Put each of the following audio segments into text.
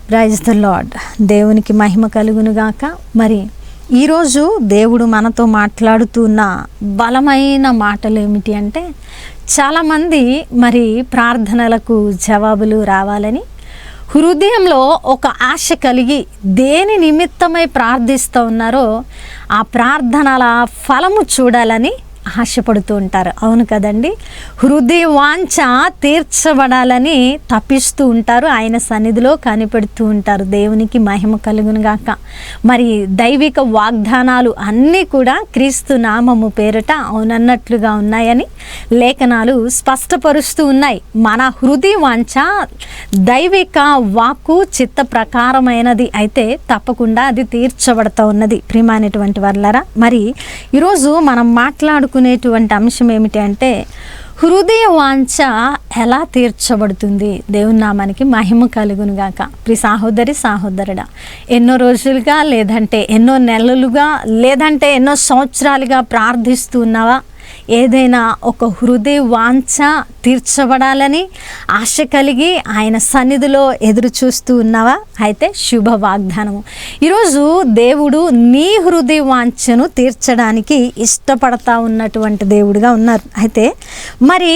Praise the lord. దేవునికి మహిమ కలుగునుగాక. మరి ఈరోజు దేవుడు మనతో మాట్లాడుతున్న బలమైన మాటలు ఏమిటి అంటే, చాలామంది మరి ప్రార్థనలకు జవాబులు రావాలని హృదయంలో ఒక ఆశ కలిగి దేని నిమిత్తమై ప్రార్థిస్తూ ఉన్నారో ఆ ప్రార్థనల ఫలము చూడాలని ఆశపడుతూ ఉంటారు. అవును కదండి. హృదయ వాంఛ తీర్చబడాలని తప్పిస్తూ ఉంటారు, ఆయన సన్నిధిలో కనిపెడుతూ ఉంటారు. దేవునికి మహిమ కలుగునుగాక. మరి దైవిక వాగ్దానాలు అన్నీ కూడా క్రీస్తు నామము పేరిట అవునన్నట్లుగా ఉన్నాయని లేఖనాలు స్పష్టపరుస్తూ ఉన్నాయి. మన హృదయ వాంఛ దైవిక వాక్కు చిత్త ప్రకారమైనది అయితే తప్పకుండా అది తీర్చబడుతూ ఉన్నది. ప్రియమైనటువంటి వాళ్ళారా, మరి ఈరోజు మనం మాట్లాడుకునేటువంటి అంశం ఏమిటి అంటే, హృదయ వాంఛ ఎలా తీర్చబడుతుంది? దేవుని నామానికి మహిమ కలుగునుగాక. ప్రియ సహోదరి సహోదరుడా, ఎన్నో రోజులుగా లేదంటే ఎన్నో నెలలుగా లేదంటే ఎన్నో సంవత్సరాలుగా ప్రార్థిస్తున్నావా? ఏదైనా ఒక హృదయ వాంఛ తీర్చబడాలని ఆశ కలిగి ఆయన సన్నిధిలో ఎదురు చూస్తూ ఉన్నావా? అయితే శుభ వాగ్దానము. ఈరోజు దేవుడు నీ హృదయ వాంఛను తీర్చడానికి ఇష్టపడతా ఉన్నటువంటి దేవుడుగా ఉన్నారు. అయితే మరి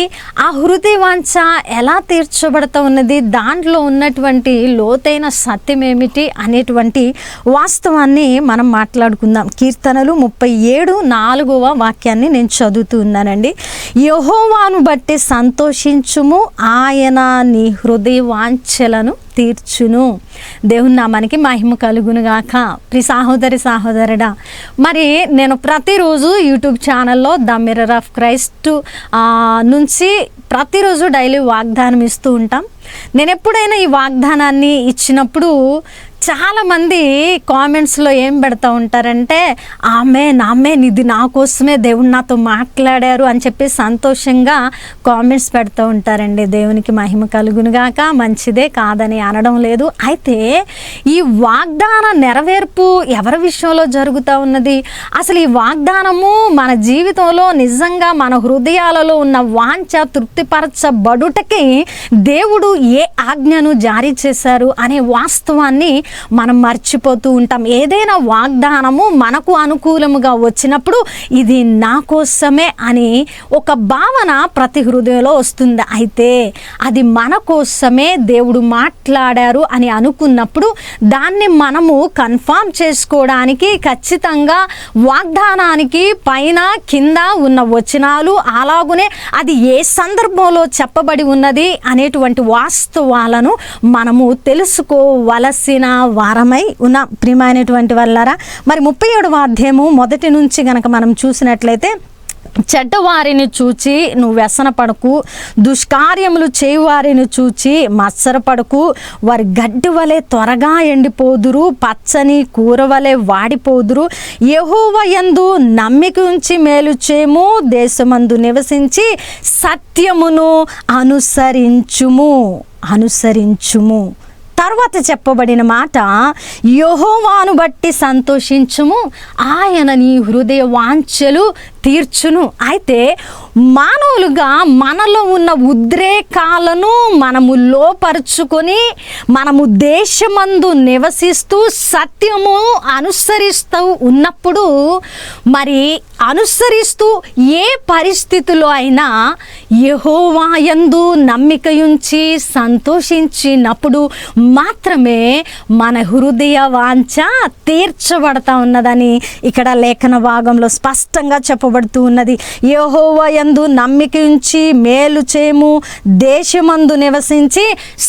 ఆ హృదయ వాంఛ ఎలా తీర్చబడతా ఉన్నది, దాంట్లో ఉన్నటువంటి లోతైన సత్యం ఏమిటి అనేటువంటి వాస్తవాన్ని మనం మాట్లాడుకుందాం. కీర్తనలు 37:4 వాక్యాన్ని నేను చదువుతూ ఉన్నానండి. యెహోవాను బట్టి సంతోషించుము, ఆయన నీ హృదయ వాంఛలను తీర్చును. దేవుని నామానికి మహిమ కలుగునుగాక. ప్రియ సహోదరి సహోదరుడా, మరి నేను ప్రతిరోజు యూట్యూబ్ ఛానల్లో ద మిర్రర్ ఆఫ్ క్రైస్ట్ నుంచి ప్రతిరోజు డైలీ వాగ్దానం ఇస్తూ ఉంటాం. నేను ఎప్పుడైనా ఈ వాగ్దానాన్ని ఇచ్చినప్పుడు చాలామంది కామెంట్స్లో ఏం పెడతా ఉంటారంటే, ఆమెన్ ఇది నా కోసమే దేవుడు నాతో మాట్లాడారు అని చెప్పి సంతోషంగా కామెంట్స్ పెడుతూ ఉంటారండి. దేవునికి మహిమ కలుగునుగాక. మంచిదే, కాదని అనడం లేదు. అయితే ఈ వాగ్దాన నెరవేర్పు ఎవరి విషయంలో జరుగుతూ ఉన్నది? అసలు ఈ వాగ్దానము మన జీవితంలో నిజంగా మన హృదయాలలో ఉన్న వాంఛ తృప్తిపరచబడుటకి దేవుడు ఏ ఆజ్ఞను జారీ చేశారు అనే వాస్తవాన్ని మనం మర్చిపోతూ ఉంటాం. ఏదైనా వాగ్దానము మనకు అనుకూలముగా వచ్చినప్పుడు ఇది నా కోసమే అని ఒక భావన ప్రతి హృదయంలో వస్తుంది. అయితే అది మన కోసమే దేవుడు మాట్లాడారు అని అనుకున్నప్పుడు దాన్ని మనము కన్ఫర్మ్ చేసుకోవడానికి ఖచ్చితంగా వాగ్దానానికి పైన కింద ఉన్న వచనాలు, అలాగునే అది ఏ సందర్భంలో చెప్పబడి ఉన్నది అనేటువంటి వాస్తవాలను మనము తెలుసుకోవలసిన వారమై ఉన్న ప్రియమైనటువంటి వాళ్ళారా. మరి 37వ అధ్యాయము 1 నుంచి గనక మనం చూసినట్లయితే, చెడ్డవారిని చూచి నువ్వు వ్యసనపడకు, దుష్కార్యములు చేయువారిని చూచి మత్సరపడకు. వారి గడ్డి వలె త్వరగా ఎండిపోదురు, పచ్చని కూర వలె వాడిపోదురు. యెహోవా యందు నమ్మిక ఉంచి మేలు చేయము, దేశమందు నివసించి సత్యమును అనుసరించుము. తర్వాత చెప్పబడిన మాట, యెహోవాను బట్టి సంతోషించుము, ఆయన నీ హృదయ వాంఛలు తీర్చును. అయితే మానవులుగా మనలో ఉన్న ఉద్రేకాలను మనము లోపరుచుకొని మనము దేశమందు నివసిస్తూ సత్యము అనుసరిస్తూ ఉన్నప్పుడు, మరి అనుసరిస్తూ ఏ పరిస్థితిలో అయినా యెహోవా యందు నమ్మిక ఉంచి సంతోషించినప్పుడు మాత్రమే మన హృదయ వాంఛ తీర్చబడతా ఉన్నదని ఇక్కడ లేఖన భాగంలో స్పష్టంగా చెప్పబడుతూ ఉన్నది. యెహోవా యందు నమ్మిక ఉంచి మేలు చేయము, దేశమందు నివసించి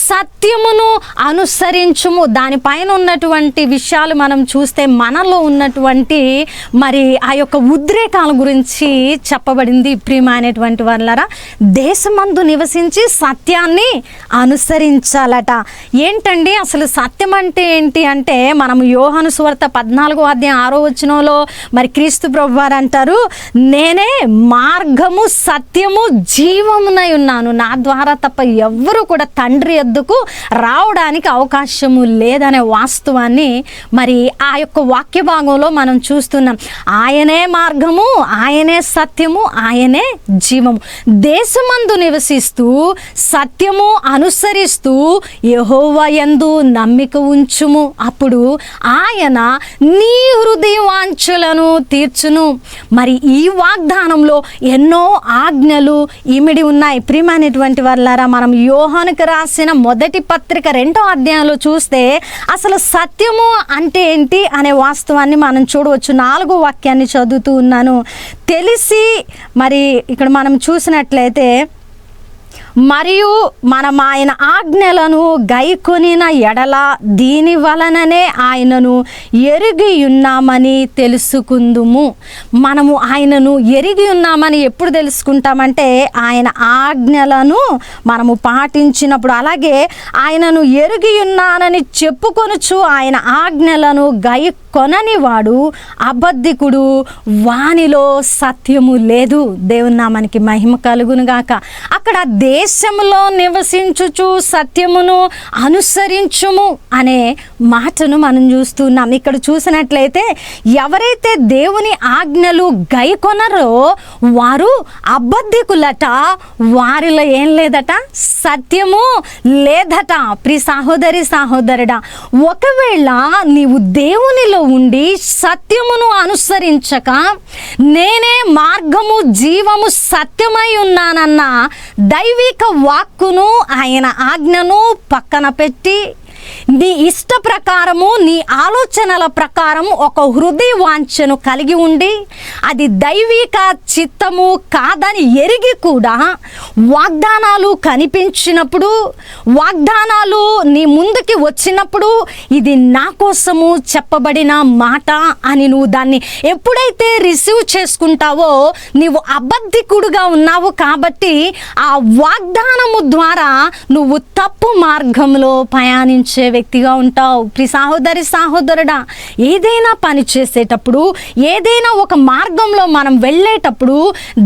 సత్యమును అనుసరించుము. దానిపైన ఉన్నటువంటి విషయాలు మనం చూస్తే మనలో ఉన్నటువంటి మరి ఆ యొక్క ఉద్రేకాల గురించి చెప్పబడింది. ప్రియమైనటువంటి వాళ్ళారా, దేశమందు నివసించి సత్యాన్ని అనుసరించాలట. ఏంటండి అసలు సత్యం అంటే ఏంటి అంటే, మనం యోహాను సువార్త 14వ అధ్యాయం 6వ వచనంలో మరి క్రీస్తు ప్రభువారు అంటారు, నేనే మార్గము, సత్యము, జీవమునై ఉన్నాను. నా ద్వారా తప్ప ఎవ్వరూ కూడా తండ్రి యొద్దకు రావడానికి అవకాశము లేదనే వాస్తవాన్ని మరి ఆ యొక్క వాక్య భాగంలో మనం చూస్తున్నాం. ఆయనే మార్గము, ఆయనే సత్యము, ఆయనే జీవము. దేశమందు నివసిస్తూ సత్యము అనుసరిస్తూ యెహోవా యందు నమ్మిక ఉంచుము, అప్పుడు ఆయన నీ హృదయ వాంఛలను తీర్చును. మరి ఈ వాగ్దానంలో ఎన్నో ఆజ్ఞలు ఇమిడి ఉన్నాయి. ప్రియమైనటువంటి వారలారా, మనం యోహానుకు రాసిన మొదటి పత్రిక 2వ అధ్యాయంలో చూస్తే అసలు సత్యము అంటే ఏంటి అనే వాస్తవాన్ని మనం చూడవచ్చు. 4వ వాక్యాన్ని చదువుతూ ఉన్నాను. తెలిసి మరి ఇక్కడ మనం చూసినట్లయితే, మరియు మనం ఆయన ఆజ్ఞలను గైకొనిన ఎడల దీని వలననే ఆయనను ఎరిగి ఉన్నామని తెలుసుకుందుము. మనము ఆయనను ఎరిగి ఉన్నామని ఎప్పుడు తెలుసుకుంటామంటే ఆయన ఆజ్ఞలను మనము పాటించినప్పుడు. అలాగే ఆయనను ఎరిగి ఉన్నానని చెప్పుకొనుచు ఆయన ఆజ్ఞలను గైకొనని వాడు అబద్ధికుడు, వానిలో సత్యము లేదు. దేవుని నామానికి మహిమ కలుగును గాక. అక్కడ దేశంలో నివసించుచు సత్యమును అనుసరించుము అనే మాటను మనం చూస్తున్నాం. ఇక్కడ చూసినట్లయితే ఎవరైతే దేవుని ఆజ్ఞలు గైకొనరో వారు అబద్ధికులట, వారిలో ఏం లేదట, సత్యము లేదట. ప్రియ సహోదరి సహోదరుడా, ఒకవేళ నీవు దేవునిలో ఉండి సత్యమును అనుసరించక నేనే మార్గము, జీవము, సత్యమై ఉన్నానన్న దైవిక వాక్కును, ఆయన ఆజ్ఞను పక్కన పెట్టి నీ ఇష్ట ప్రకారము, నీ ఆలోచనల ప్రకారం ఒక హృదయ వాంఛను కలిగి ఉండి అది దైవిక చిత్తము కాదని ఎరిగి కూడా వాగ్దానాలు కనిపించినప్పుడు, వాగ్దానాలు నీ ముందుకి వచ్చినప్పుడు ఇది నా కోసము చెప్పబడిన మాట అని నువ్వు దాన్ని ఎప్పుడైతే రిసీవ్ చేసుకుంటావో నీవు అబద్ధికుడుగా ఉన్నావు. కాబట్టి ఆ వాగ్దానము ద్వారా నువ్వు తప్పు మార్గంలో పయనించే వ్యక్తిగా ఉంటావు. ప్రియ సహోదరి సహోదరుడా, ఏదైనా పని చేసేటప్పుడు, ఏదైనా ఒక మార్గంలో మనం వెళ్ళేటప్పుడు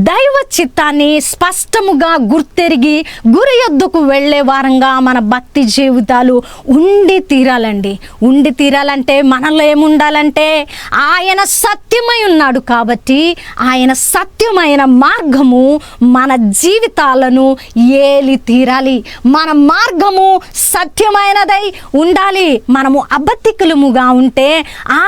దైవ చిత్తాన్ని స్పష్టముగా గుర్తెరిగి గురి యొద్దకు వెళ్ళే వారంగా మన భక్తి జీవితాలు ఉండి తీరాలండి. ఉండి తీరాలంటే మనలో ఏముండాలంటే ఆయన సత్యమై ఉన్నాడు కాబట్టి ఆయన సత్యమైన మార్గము మన జీవితాలను ఏలి తీరాలి. మన మార్గము సత్యమైనదై ఉండాలి. మనము అబద్ధికులముగా ఉంటే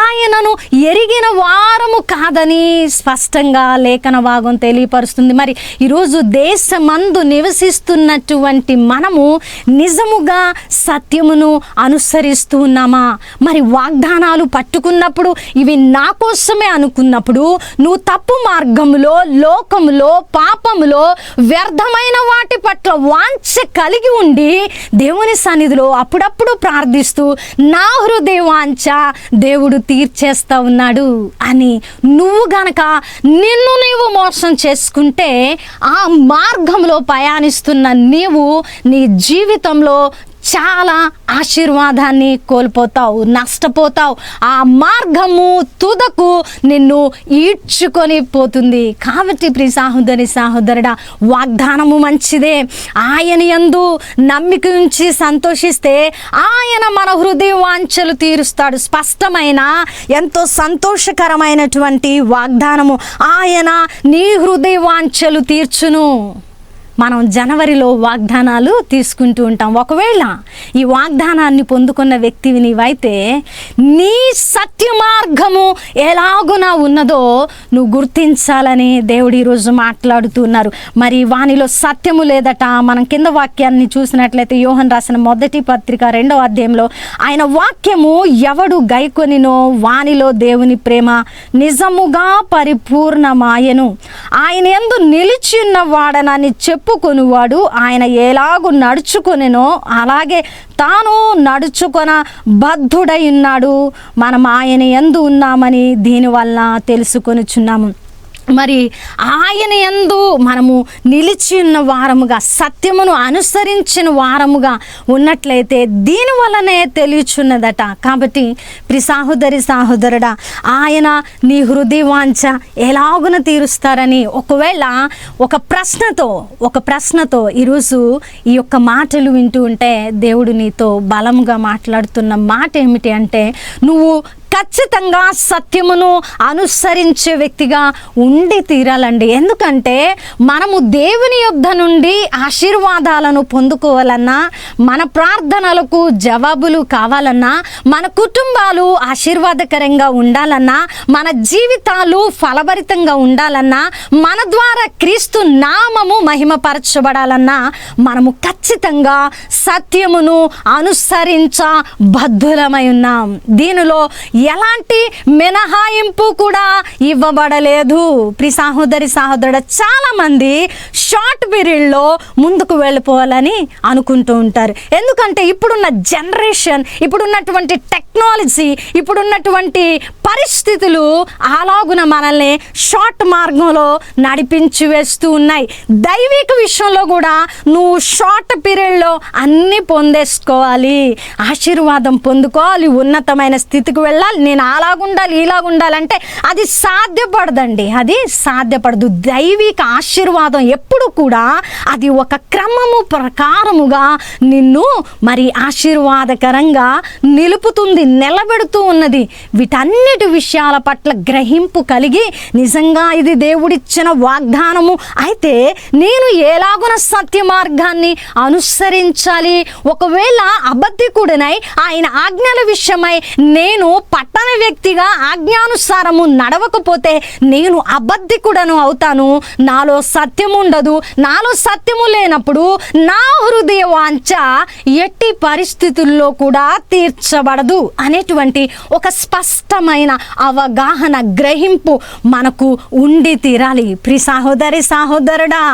ఆయనను ఎరిగిన వారము కాదని స్పష్టంగా లేఖన భాగం తెలియపరుస్తుంది. మరి ఈరోజు దేశమందు నివసిస్తున్నటువంటి మనము నిజముగా సత్యమును అనుసరిస్తూ ఉన్నామా? మరి వాగ్దానాలు పట్టుకున్నప్పుడు ఇవి నా కోసమే అనుకున్నప్పుడు నువ్వు తప్పు మార్గములో, లోకములో, పాపములో, వ్యర్థమైన వాటి పట్ల వాంఛ కలిగి ఉండి దేవుని సన్నిధిలో అప్పుడప్పుడు ప్రార్థిస్తూ నా హృదయ వాంఛ దేవుడు తీర్చేస్తా ఉన్నాడు అని నువ్వు గనక నిన్ను నీవు మోసం చేసుకుంటే ఆ మార్గంలో ప్రయాణిస్తున్న నీవు నీ జీవితంలో చాలా ఆశీర్వాదాన్ని కోల్పోతావు, నష్టపోతావు. ఆ మార్గము తుదకు నిన్ను ఈడ్చుకొని పోతుంది. కాబట్టి ప్రియ సహోదరి సహోదరుడా, వాగ్దానము మంచిదే. ఆయన యందు నమ్మిక ఉంచి సంతోషిస్తే ఆయన మన హృదయ వాంఛలు తీరుస్తాడు. స్పష్టమైన ఎంతో సంతోషకరమైనటువంటి వాగ్దానము, ఆయన నీ హృదయ వాంఛలు తీర్చును. మనం జనవరిలో వాగ్దానాలు తీసుకుంటూ ఉంటాం. ఒకవేళ ఈ వాగ్దానాన్ని పొందుకున్న వ్యక్తివి నీవైతే నీ సత్య మార్గము ఎలాగున ఉన్నదో నువ్వు గుర్తించాలని దేవుడు ఈరోజు మాట్లాడుతున్నారు. మరి వానిలో సత్యము లేదట. మనం కింద వాక్యాన్ని చూసినట్లయితే యోహాను రాసిన మొదటి పత్రిక 2వ అధ్యాయంలో ఆయన వాక్యము ఎవడు గైకొనినో వానిలో దేవుని ప్రేమ నిజముగా పరిపూర్ణమాయెను. ఆయన యందు నిలిచి ఉన్నవాడనని చెప్పుకొనువాడు ఆయన ఎలాగు నడుచుకొనెనో అలాగే తాను నడుచుకొన బద్ధుడై ఉన్నాడు. మనం ఆయన యందు ఉన్నామని దీనివల్ల తెలుసుకొనుచున్నాము. మరి ఆయన యందు మనము నిలిచి ఉన్న వారముగా, సత్యమును అనుసరించిన వారముగా ఉన్నట్లయితే దీని వలనే తెలియచున్నదట. కాబట్టి ప్రియ సహోదరి సహోదరుడా, ఆయన నీ హృదయ వాంఛ ఎలాగున తీరుస్తారని ఒకవేళ ఒక ప్రశ్నతో ఈరోజు ఈ యొక్క మాటలు వింటూ ఉంటే దేవుడు నీతో బలంగా మాట్లాడుతున్న మాట ఏమిటి అంటే, నువ్వు ఖచ్చితంగా సత్యమును అనుసరించే వ్యక్తిగా ఉండి తీరాలండి. ఎందుకంటే మనము దేవుని యొద్ద నుండి ఆశీర్వాదాలను పొందుకోవాలన్నా, మన ప్రార్థనలకు జవాబులు కావాలన్నా, మన కుటుంబాలు ఆశీర్వాదకరంగా ఉండాలన్నా, మన జీవితాలు ఫలభరితంగా ఉండాలన్నా, మన ద్వారా క్రీస్తు నామము మహిమపరచబడాలన్నా మనము ఖచ్చితంగా సత్యమును అనుసరించ బద్ధులమై ఉన్నాం. దీనిలో ఎలాంటి మినహాయింపు కూడా ఇవ్వబడలేదు. ప్రియ సహోదరి సహోదరుడు, చాలా మంది షార్ట్ పీరియడ్లో ముందుకు వెళ్ళిపోవాలని అనుకుంటూ ఉంటారు. ఎందుకంటే ఇప్పుడున్న జనరేషన్, ఇప్పుడున్నటువంటి టెక్నాలజీ, ఇప్పుడున్నటువంటి పరిస్థితులు అలాగున మనల్ని షార్ట్ మార్గంలో నడిపించి వేస్తూ ఉన్నాయి. దైవిక విషయంలో కూడా నువ్వు షార్ట్ పీరియడ్లో అన్నీ పొందేసుకోవాలి, ఆశీర్వాదం పొందుకోవాలి, ఉన్నతమైన స్థితికి వెళ్ళాలి, నేను అలాగుండాలి ఇలాగుండాలంటే అది సాధ్యపడదండి. అది సాధ్యపడదు. దైవిక ఆశీర్వాదం ఎప్పుడు కూడా అది ఒక క్రమము ప్రకారముగా నిన్ను మరి ఆశీర్వాదకరంగా నిలుపుతుంది, నిలబెడుతూ ఉన్నది. వీటన్నిటి విషయాల పట్ల గ్రహింపు కలిగి నిజంగా ఇది దేవుడిచ్చిన వాగ్దానము, అయితే నేను ఎలాగున సత్య మార్గాన్ని అనుసరించాలి, ఒకవేళ అబద్ధికుడినై ఆయన ఆజ్ఞల విషయమై నేను పట్టణ వ్యక్తిగా ఆజ్ఞానుసారము నడవకపోతే నేను అబద్ధికుడను అవుతాను, నాలో సత్యము ఉండదు. నాలో సత్యము లేనప్పుడు నా హృదయ వాంఛ ఎట్టి పరిస్థితుల్లో కూడా తీర్చబడదు అనేటువంటి ఒక స్పష్టమైన అవగాహన, గ్రహింపు మనకు ఉండి తీరాలి. ప్రియ సహోదరి సహోదరుడా,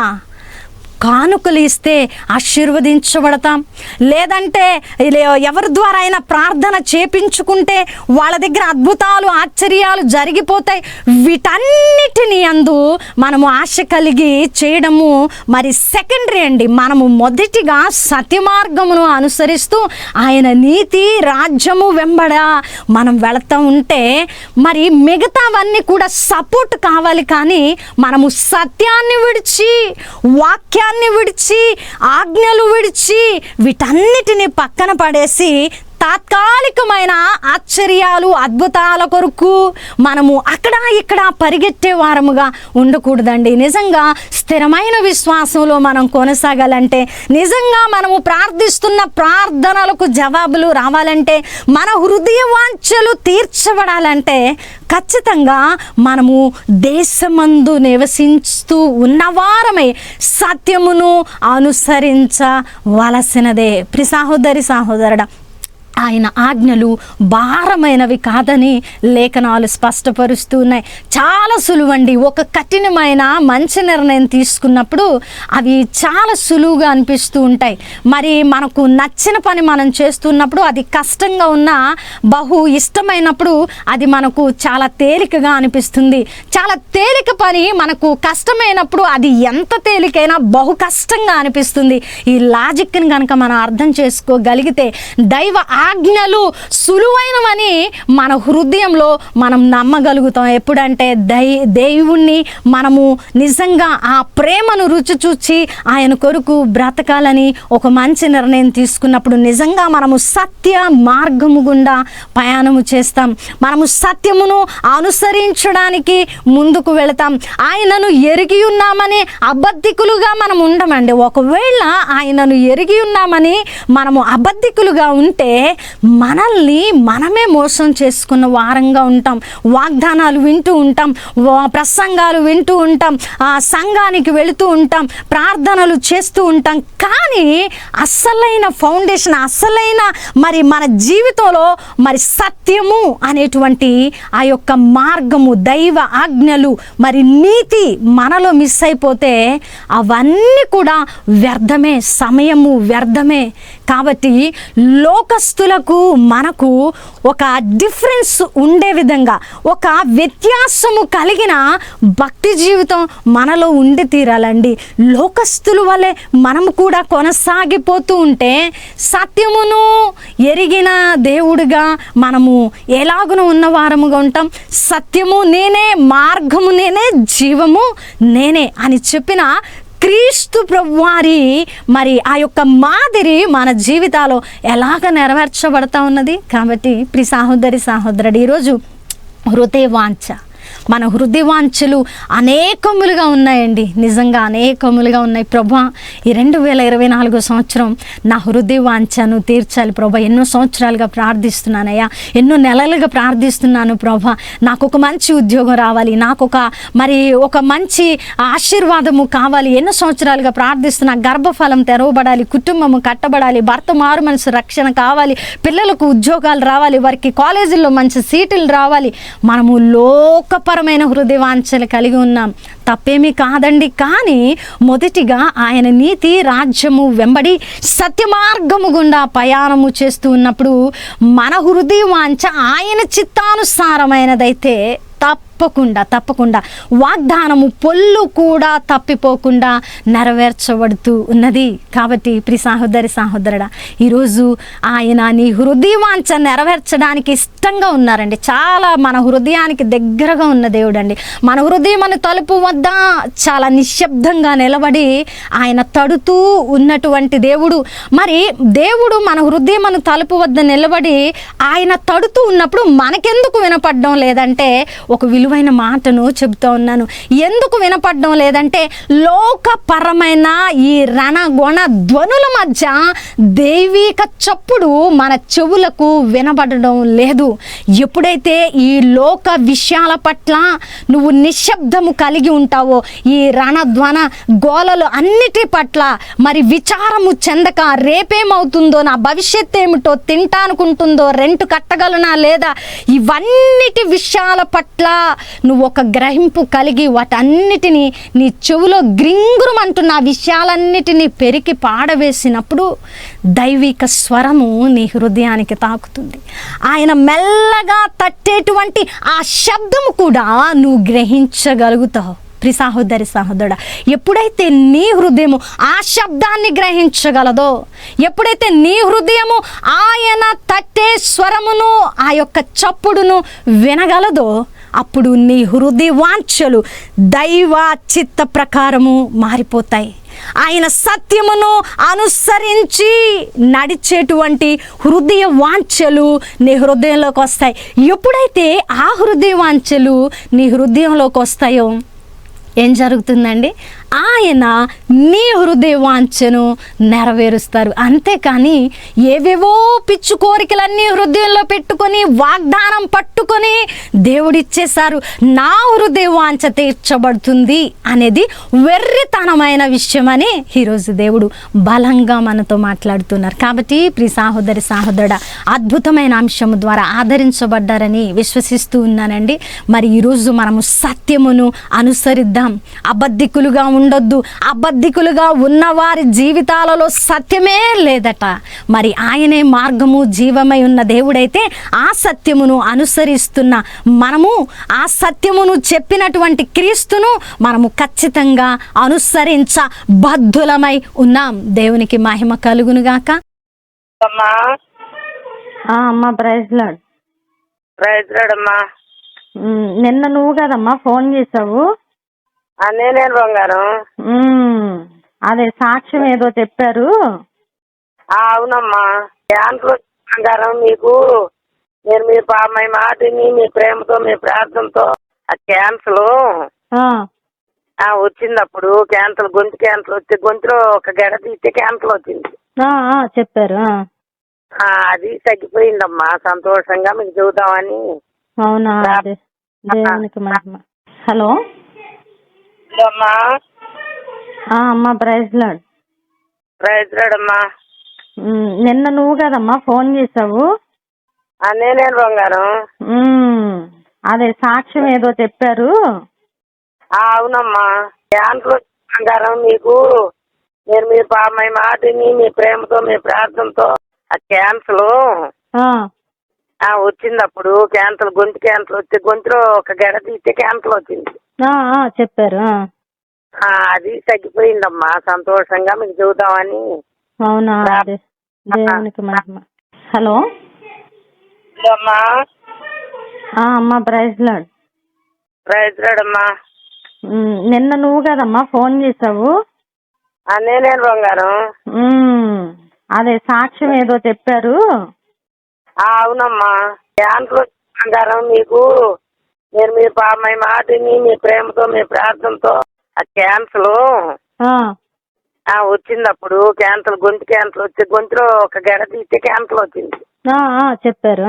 కానుకలు ఇస్తే ఆశీర్వదించబడతాం, లేదంటే ఎవరి ద్వారా అయినా ప్రార్థన చేపించుకుంటే వాళ్ళ దగ్గర అద్భుతాలు ఆశ్చర్యాలు జరిగిపోతాయి. వీటన్నిటిని అందు మనము ఆశ కలిగి చేయడము మరి సెకండరీ అండి. మనము మొదటిగా సత్య మార్గమును అనుసరిస్తూ ఆయన నీతి రాజ్యము వెంబడ మనం వెళతా ఉంటే మరి మిగతావన్నీ కూడా సపోర్ట్ కావాలి. కానీ మనము సత్యాన్ని విడిచి, వాక్యాన్ని విడిచి, ఆజ్ఞలు విడిచి వీటన్నిటిని పక్కన పడేసి తాత్కాలికమైన ఆశ్చర్యాలు అద్భుతాల కొరకు మనము అక్కడ ఇక్కడ పరిగెత్తే వారముగా ఉండకూడదండి. నిజంగా స్థిరమైన విశ్వాసంలో మనం కొనసాగాలంటే, నిజంగా మనము ప్రార్థిస్తున్న ప్రార్థనలకు జవాబులు రావాలంటే, మన హృదయ వాంఛలు తీర్చబడాలంటే ఖచ్చితంగా మనము దేశమందు నివసిస్తూ ఉన్నవారమై సత్యమును అనుసరించవలసినదే. ప్రియ సహోదరి సహోదరుడా, ఆయన ఆజ్ఞలు భారమైనవి కాదని లేఖనాలు స్పష్టపరుస్తూ ఉన్నాయి. చాలా సులువండి. ఒక కఠినమైన మంచి నిర్ణయం తీసుకున్నప్పుడు అవి చాలా సులువుగా అనిపిస్తూ ఉంటాయి. మరి మనకు నచ్చిన పని మనం చేస్తున్నప్పుడు అది కష్టంగా ఉన్నా బహు ఇష్టమైనప్పుడు అది మనకు చాలా తేలికగా అనిపిస్తుంది. చాలా తేలిక పని మనకు కష్టమైనప్పుడు అది ఎంత తేలికైనా బహు కష్టంగా అనిపిస్తుంది. ఈ లాజిక్ని కనుక మనం అర్థం చేసుకోగలిగితే దైవ ఆజ్ఞలు సులువైనవని మన హృదయంలో మనం నమ్మగలుగుతాం. ఎప్పుడంటే దేవుణ్ణి మనము నిజంగా ఆ ప్రేమను రుచి చూచి ఆయన కొరకు బ్రతకాలని ఒక మంచి నిర్ణయం తీసుకున్నప్పుడు నిజంగా మనము సత్య మార్గము గుండా ప్రయాణము చేస్తాం. మనము సత్యమును అనుసరించడానికి ముందుకు వెళతాం. ఆయనను ఎరిగి ఉన్నామని అబద్ధికులుగా మనం ఉండమండి. ఒకవేళ ఆయనను ఎరిగి ఉన్నామని మనము అబద్ధికులుగా ఉంటే మనల్ని మనమే మోసం చేసుకున్న వారంగా ఉంటాం. వాగ్దానాలు వింటూ ఉంటాం, ప్రసంగాలు వింటూ ఉంటాం, సంఘానికి వెళుతూ ఉంటాం, ప్రార్థనలు చేస్తూ ఉంటాం. కానీ అసలైన ఫౌండేషన్, అసలైన మరి మన జీవితంలో మరి సత్యము అనేటువంటి ఆ యొక్క మార్గము, దైవ ఆజ్ఞలు, మరి నీతి మనలో మిస్ అయిపోతే అవన్నీ కూడా వ్యర్థమే, సమయము వ్యర్థమే. కాబట్టి లోకస్తుల లోకస్తులకు మనకు ఒక డిఫరెన్స్ ఉండే విధంగా, ఒక వ్యత్యాసము కలిగిన భక్తి జీవితం మనలో ఉండి తీరాలండి. లోకస్తుల వలె మనము కూడా కొనసాగిపోతూ ఉంటే సత్యమును ఎరిగిన దేవుడిగా మనము ఎలాగున ఉన్నవారముగా ఉంటాం. సత్యము నేనే, మార్గము నేనే, జీవము నేనే అని చెప్పిన క్రీస్తు ప్రభువారి మరి ఆ యొక్క మాదిరి మన జీవితాల్లో ఎలాగ నెరవేర్చబడతా ఉన్నది. కాబట్టి ప్రియ సహోదరి సహోదరుడు, ఈరోజు హృదయ వాంఛ, మన హృదయ వాంఛలు అనేకములుగా ఉన్నాయండి. నిజంగా అనేకములుగా ఉన్నాయి. ప్రభా, ఈ 2024 సంవత్సరం నా హృదయ వాంఛను తీర్చాలి ప్రభా. ఎన్నో సంవత్సరాలుగా ప్రార్థిస్తున్నానయ్యా, ఎన్నో నెలలుగా ప్రార్థిస్తున్నాను ప్రభా. నాకు ఒక మంచి ఉద్యోగం రావాలి, నాకు ఒక మంచి ఆశీర్వాదము కావాలి. ఎన్నో సంవత్సరాలుగా ప్రార్థిస్తున్నా, గర్భఫలం తెరవబడాలి, కుటుంబము కట్టబడాలి, భర్త మారు మనసు రక్షణ కావాలి, పిల్లలకు ఉద్యోగాలు రావాలి, వారికి కాలేజీల్లో మంచి సీట్లు రావాలి. మనము లోకపరమైన హృదయ వాంఛలు కలిగి ఉన్నాం, తప్పేమీ కాదండి. కానీ మొదటిగా ఆయన నీతి రాజ్యము వెంబడి సత్య మార్గము గుండా ప్రయాణము చేస్తూ ఉన్నప్పుడు మన హృదయ వాంఛ ఆయన చిత్తానుసారమైనదైతే తప్పకుండా వాగ్దానము పొల్లు కూడా తప్పిపోకుండా నెరవేర్చబడుతూ ఉన్నది. కాబట్టి ప్రియ సహోదరి సహోదరుడా, ఈరోజు ఆయన నీ హృదయ వాంఛ నెరవేర్చడానికి ఇష్టంగా ఉన్నారండి. చాలా మన హృదయానికి దగ్గరగా ఉన్న దేవుడు అండి. మన హృదయం మన తలుపు వద్ద చాలా నిశ్శబ్దంగా నిలబడి ఆయన తడుతూ ఉన్నటువంటి దేవుడు. మరి దేవుడు మన హృదయం మన తలుపు వద్ద నిలబడి ఆయన తడుతూ ఉన్నప్పుడు మనకెందుకు వినపడడం లేదంటే ఒక విలువైన మాటను చెబుతా ఉన్నాను. ఎందుకు వినపడడం లేదంటే లోకపరమైన ఈ రణగొణ ధ్వనుల మధ్య దైవిక చప్పుడు మన చెవులకు వినపడడం లేదు. ఎప్పుడైతే ఈ లోక విషయాల పట్ల నువ్వు నిశ్శబ్దము కలిగి ఉంటావో, ఈ రణధ్వన గోలలు అన్నిటి పట్ల మరి విచారము చెందక రేపేమవుతుందో, నా భవిష్యత్తు ఏమిటో, తింటానుకుంటుందో, రెంట్ కట్టగలనా లేదా, ఇవన్నిటి విషయాల పట్ల నువ్వు ఒక గ్రహింపు కలిగి వాటన్నిటినీ నీ చెవులో గ్రింగురుమంటున్న విషయాలన్నిటినీ పెరికి పాడవేసినప్పుడు దైవిక స్వరము నీ హృదయానికి తాకుతుంది. ఆయన మెల్లగా తట్టేటువంటి ఆ శబ్దము కూడా నువ్వు గ్రహించగలుగుతావు. ప్రియ సహోదరి సహోదరుడా, ఎప్పుడైతే నీ హృదయము ఆ శబ్దాన్ని గ్రహించగలదో, ఎప్పుడైతే నీ హృదయము ఆయన తట్టే స్వరమును, ఆ యొక్క చప్పుడును వినగలదో, అప్పుడు నీ హృదయ వాంఛలు దైవ చిత్త ప్రకారము మారిపోతాయి. ఆయన సత్యమును అనుసరించి నడిచేటువంటి హృదయ వాంఛలు నీ హృదయంలోకి వస్తాయి. ఎప్పుడైతే ఆ హృదయ వాంఛలు నీ హృదయంలోకి వస్తాయో ఏం జరుగుతుందండి? ఆయన నీ హృదయ వాంఛను నెరవేరుస్తారు. అంతేకాని ఏవేవో పిచ్చు కోరికలన్నీ హృదయంలో పెట్టుకొని వాగ్దానం పట్టుకొని దేవుడిచ్చేశారు, నా హృదయ వాంఛ తీర్చబడుతుంది అనేది వెర్రితనమైన విషయం అని ఈరోజు దేవుడు బలంగా మనతో మాట్లాడుతున్నారు. కాబట్టి ప్రియ సహోదరి సహోదరుడా, అద్భుతమైన అంశము ద్వారా ఆదరించబడ్డారని విశ్వసిస్తూ ఉన్నానండి. మరి ఈరోజు మనము సత్యమును అనుసరిద్దాం. అబద్ధికులుగా ఉండొద్దు. అబద్ధికులుగా ఉన్నవారి జీవితాలలో సత్యమే లేదట. మరి ఆయనే మార్గము జీవమై ఉన్న దేవుడైతే ఆ సత్యమును అనుసరిస్తున్న మనము, ఆ సత్యమును చెప్పినటువంటి క్రీస్తును మనము ఖచ్చితంగా అనుసరించ బద్ధులమై ఉన్నాం. దేవునికి మహిమ కలుగునుగాక. అమ్మా ప్రైజ్ లార్డ్. ప్రైజ్ లార్డ్ అమ్మా. నిన్న నువ్వు కదమ్మా ఫోన్ చేసావు? నేనే బంగారం. అదే సాక్ష్యం ఏదో చెప్పారు. అవునమ్మా. క్యాన్సర్ బంగారం మీకు నేను మీ మాటిని మీ ప్రేమతో మీ ప్రార్థనతో ఆ క్యాన్సర్ వచ్చిందప్పుడు గొంతు క్యాన్సర్ వచ్చి గొంతులో ఒక గెడ తీస్తే క్యాన్సర్ వచ్చింది చెప్పారు. అది తగ్గిపోయిందమ్మా. సంతోషంగా మీకు చెబుతామని. అవునా? హలో అమ్మా. అమ్మా ప్రైజ్ లార్డ్. ప్రైజ్ లార్డ్ అమ్మా. నిన్న నువ్వు కదమ్మా ఫోన్ చేసావు? నేనే బంగారం. అదే సాక్ష్యం ఏదో చెప్పారు. అవునమ్మా. క్యాన్సర్ బంగారం మీకు నేను మీ మాటిని మీ ప్రేమతో మీ ప్రార్థనతో ఆ క్యాన్సర్ ఆ, వచ్చిందప్పుడు క్యాన్సర్ గొంతు క్యాన్సర్ వస్తే గొంతులో ఒక గెడ తీస్తే క్యాన్సర్ వచ్చింది. చెప్పారు. అది తగ్గిపోయిందమ్మా. సంతోషంగా మీకు చూద్దామని. అవునా? దేవునికి మహిమ. హలో అమ్మా. అమ్మా, ప్రైజ్ లార్డ్. ప్రైజ్ లార్డ్ అమ్మా. నిన్న నువ్వు కదమ్మా ఫోన్ చేసావు? నేనే బంగారం. అదే సాక్ష్యం ఏదో చెప్పారు. అవునమ్మా. క్యాన్సర్ బంగారం మీకు నేను మీ మాటని మీ ప్రేమతో మీ ప్రార్థనతో ఆ క్యాన్సర్ వచ్చిందప్పుడు క్యాన్సర్ గొంతు క్యాన్సర్ వస్తే గొంతులో ఒక గెడ తీస్తే క్యాన్సర్ వచ్చింది. చెప్పారు.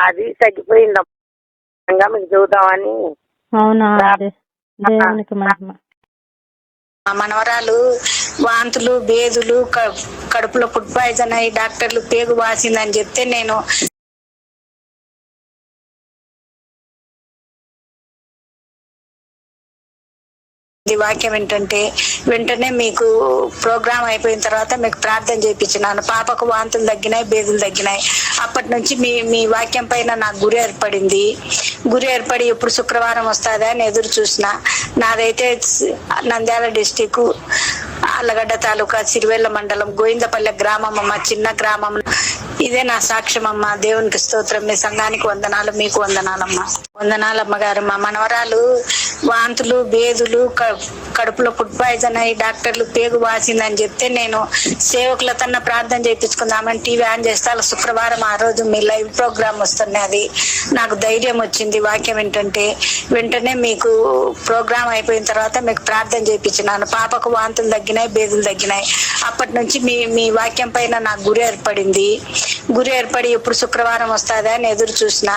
అది తగ్గిపోయిందమ్మా. మీకు చూద్దామని. అవునా? దేవునికి మహిమ. మనవరాలు వాంతులు బేదులు కడుపులో ఫుడ్ పాయిజన్ అయ్యి డాక్టర్లు పేగు వాసిందని చెప్తే నేను వాక్యం ఏంటంటే వెంటనే మీకు ప్రోగ్రామ్ అయిపోయిన తర్వాత మీకు ప్రార్థన చేయించినాను. పాపకు వాంతులు తగ్గినాయి, బేదులు తగ్గినాయి. అప్పటి నుంచి మీ వాక్యం పైన నాకు గురి ఏర్పడి ఎప్పుడు శుక్రవారం వస్తుందా అని ఎదురు చూసిన. నాదైతే నంద్యాల డిస్టిక్ ఆళ్ళగడ్డ తాలూకా సిరివెల్ల మండలం గోవిందపల్లె గ్రామం అమ్మ, చిన్న గ్రామం. ఇదే నా సాక్ష్యం అమ్మా. దేవునికి స్తోత్రం. మీ సంఘానికి వందనాలు, మీకు వందనాలమ్మా. వందనాలమ్మ గారు. మా మనవరాలు వాంతులు బేదులు కడుపులో ఫుడ్ పాయిజన్ అయ్యి డాక్టర్లు పేగు వాసిందని చెప్తే నేను సేవకులతోన్న ప్రార్థన చేయించుకుందామని టీవీ ఆన్ చేస్తే అలా శుక్రవారం ఆ రోజు మీ లైవ్ ప్రోగ్రామ్ వస్తున్నది. నాకు ధైర్యం వచ్చింది. వాక్యం ఏంటంటే వెంటనే మీకు ప్రోగ్రామ్ అయిపోయిన తర్వాత మీకు ప్రార్థన చేయించినాను. పాపకు వాంతులు తగ్గినాయి, బేదులు తగ్గినాయి. అప్పటి నుంచి మీ వాక్యం పైన నాకు గురి ఏర్పడి ఎప్పుడు శుక్రవారం వస్తుందా అని ఎదురు చూసిన.